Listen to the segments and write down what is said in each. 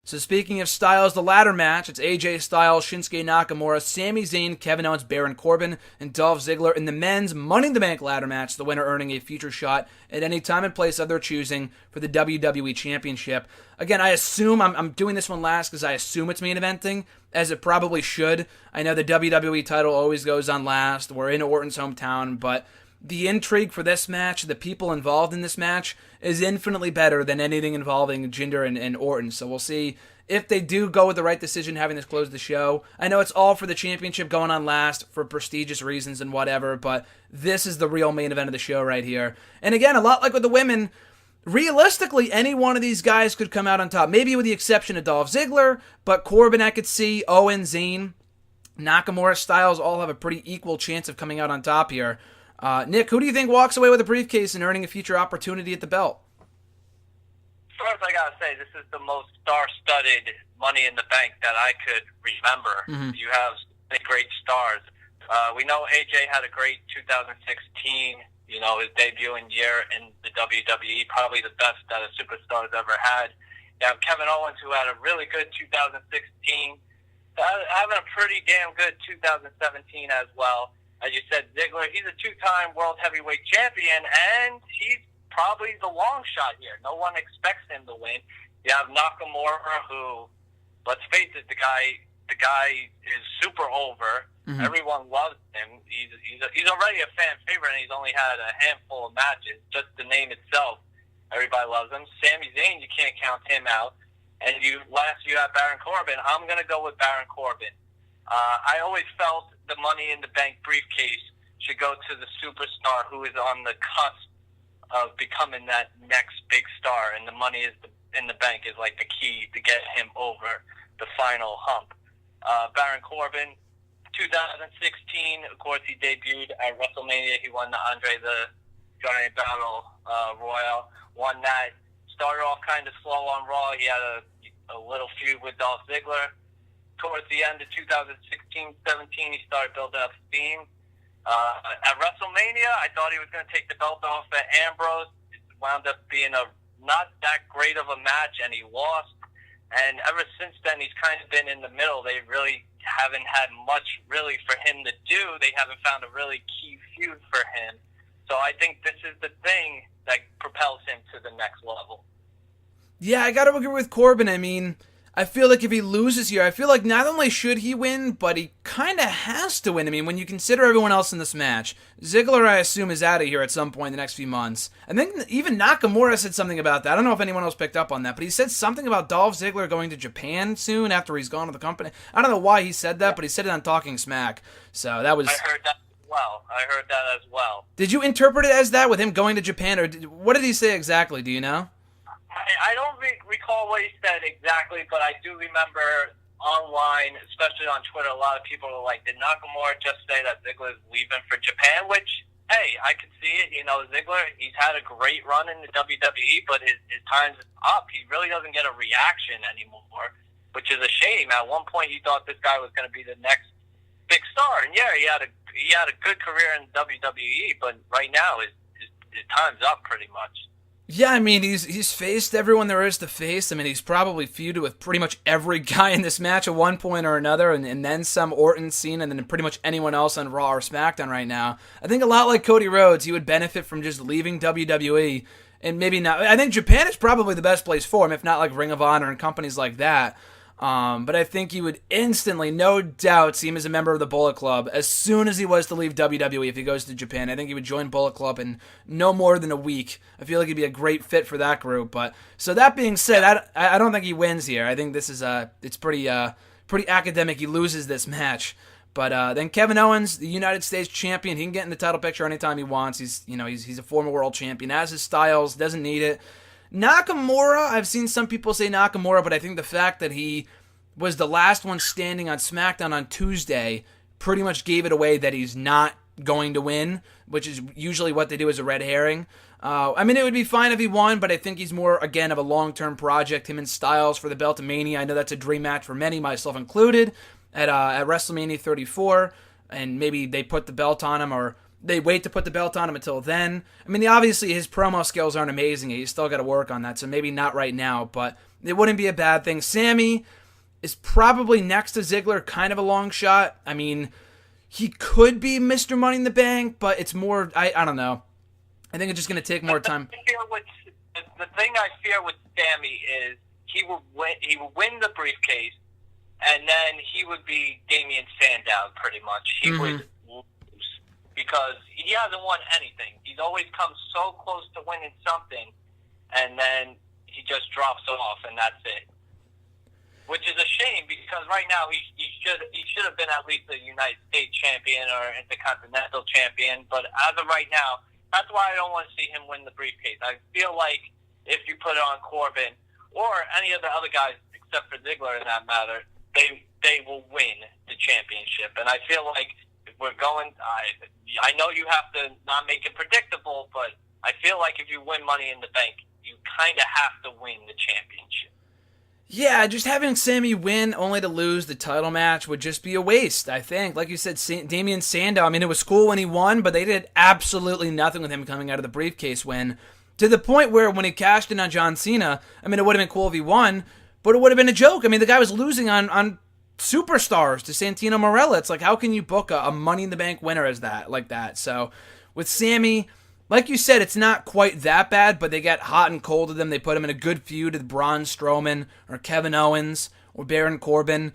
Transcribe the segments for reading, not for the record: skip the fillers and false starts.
So speaking of styles, the ladder match, it's AJ Styles, Shinsuke Nakamura, Sami Zayn, Kevin Owens, Baron Corbin, and Dolph Ziggler in the men's Money in the Bank ladder match, the winner earning a future shot at any time and place of their choosing for the WWE Championship. Again, I assume, I'm doing this one last because I assume it's main eventing, as it probably should. I know the WWE title always goes on last. We're in Orton's hometown, but the intrigue for this match, the people involved in this match, is infinitely better than anything involving Jinder and Orton. So we'll see if they do go with the right decision having this close the show. I know it's all for the championship going on last for prestigious reasons and whatever, but this is the real main event of the show right here. And again, a lot like with the women, realistically, any one of these guys could come out on top. Maybe with the exception of Dolph Ziggler, but Corbin I could see, Owen, Zayn, Nakamura, Styles all have a pretty equal chance of coming out on top here. Nick, who do you think walks away with a briefcase and earning a future opportunity at the belt? First, I gotta say, this is the most star-studded Money in the Bank that I could remember. Mm-hmm. You have many great stars. We know AJ had a great 2016, his debuting year in the WWE, probably the best that a superstar has ever had. You have Kevin Owens, who had a really good 2016, having a pretty damn good 2017 as well. As you said, Ziggler, he's a two-time World Heavyweight Champion, and he's probably the long shot here. No one expects him to win. You have Nakamura, who, let's face it, the guy is super over. Mm-hmm. Everyone loves him. He's already a fan favorite, and he's only had a handful of matches. Just the name itself, everybody loves him. Sami Zayn, you can't count him out. And you have Baron Corbin. I'm going to go with Baron Corbin. I always felt the Money in the Bank briefcase should go to the superstar who is on the cusp of becoming that next big star, and the Money in the Bank is like the key to get him over the final hump. Baron Corbin, 2016, of course, he debuted at WrestleMania. He won the Andre the Giant Battle Royal, won that. Started off kind of slow on Raw. He had a little feud with Dolph Ziggler. Towards the end of 2016-17, he started building up steam. At WrestleMania, I thought he was going to take the belt off at Ambrose. It wound up being not that great of a match, and he lost. And ever since then, he's kind of been in the middle. They really haven't had much really for him to do. They haven't found a really key feud for him. So I think this is the thing that propels him to the next level. Yeah, I got to agree with Corbin. I mean, I feel like if he loses here, I feel like not only should he win, but he kind of has to win. I mean, when you consider everyone else in this match, Ziggler, I assume, is out of here at some point in the next few months. I think even Nakamura said something about that. I don't know if anyone else picked up on that, but he said something about Dolph Ziggler going to Japan soon after he's gone to the company. I don't know why he said that, but he said it on Talking Smack. So that was... I heard that as well. Did you interpret it as that with him going to Japan, or what did he say exactly? Do you know? I don't recall what he said exactly, but I do remember online, especially on Twitter, a lot of people were like, did Nakamura just say that Ziggler is leaving for Japan? Which, hey, I could see it. Ziggler, he's had a great run in the WWE, but his time's up. He really doesn't get a reaction anymore, which is a shame. At one point, you thought this guy was going to be the next big star. And, yeah, he had a good career in WWE, but right now his time's up pretty much. Yeah, I mean, he's faced everyone there is to face. I mean, he's probably feuded with pretty much every guy in this match at one point or another, and then some Orton, Cena, and then pretty much anyone else on Raw or SmackDown right now. I think a lot like Cody Rhodes, he would benefit from just leaving WWE, and maybe not. I think Japan is probably the best place for him, if not like Ring of Honor and companies like that. But I think he would instantly, no doubt, see him as a member of the Bullet Club as soon as he was to leave WWE if he goes to Japan. I think he would join Bullet Club in no more than a week. I feel like he'd be a great fit for that group. But so that being said, I don't think he wins here. I think this is it's pretty academic. He loses this match. But then Kevin Owens, the United States champion, he can get in the title picture anytime he wants. He's a former world champion. As his Styles, doesn't need it. Nakamura, I've seen some people say Nakamura, but I think the fact that he was the last one standing on SmackDown on Tuesday pretty much gave it away that he's not going to win, which is usually what they do as a red herring. I mean, it would be fine if he won, but I think he's more, again, of a long-term project, him and Styles for the belt of Mania. I know that's a dream match for many, myself included, at WrestleMania 34, and maybe they put the belt on him, or they wait to put the belt on him until then. I mean, obviously his promo skills aren't amazing. He's still got to work on that, so maybe not right now. But it wouldn't be a bad thing. Sammy is probably next to Ziggler, kind of a long shot. I mean, he could be Mr. Money in the Bank, but it's more, I don't know. I think it's just going to take more time. The thing I fear with Sammy is he will win the briefcase, and then he would be Damian Sandow pretty much. He would lose because he hasn't won anything. He's always come so close to winning something, and then he just drops off, and that's it. Which is a shame because right now he should have been at least a United States champion or Intercontinental champion. But as of right now, that's why I don't want to see him win the briefcase. I feel like if you put it on Corbin or any of the other guys except for Ziggler in that matter, they will win the championship. And I feel like if we're going, I know you have to not make it predictable, but I feel like if you win Money in the Bank, you kind of have to win the championship. Yeah, just having Sammy win only to lose the title match would just be a waste, I think. Like you said, Damian Sandow, I mean, it was cool when he won, but they did absolutely nothing with him coming out of the briefcase win. To the point where when he cashed in on John Cena, I mean, it would have been cool if he won, but it would have been a joke. I mean, the guy was losing on superstars to Santino Marella. It's like, how can you book a Money in the Bank winner as that, like that? So, with Sammy, like you said, it's not quite that bad, but they got hot and cold with him. They put him in a good feud with Braun Strowman or Kevin Owens or Baron Corbin,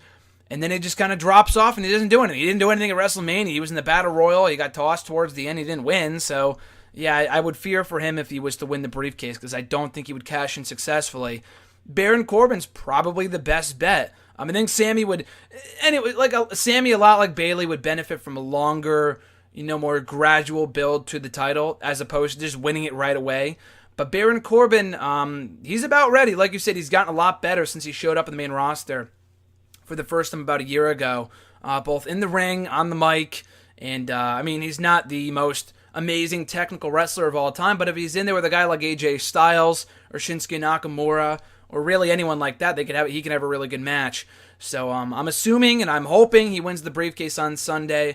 and then it just kind of drops off and he doesn't do anything. He didn't do anything at WrestleMania. He was in the Battle Royal. He got tossed towards the end. He didn't win. So, yeah, I would fear for him if he was to win the briefcase because I don't think he would cash in successfully. Baron Corbin's probably the best bet. I think Sammy would, and it was like Sammy, a lot like Bayley, would benefit from a longer, more gradual build to the title as opposed to just winning it right away. But Baron Corbin, he's about ready. Like you said, he's gotten a lot better since he showed up in the main roster for the first time about a year ago, both in the ring, on the mic, and he's not the most amazing technical wrestler of all time, but if he's in there with a guy like AJ Styles or Shinsuke Nakamura or really anyone like that, he can have a really good match. So I'm assuming and I'm hoping he wins the briefcase on Sunday.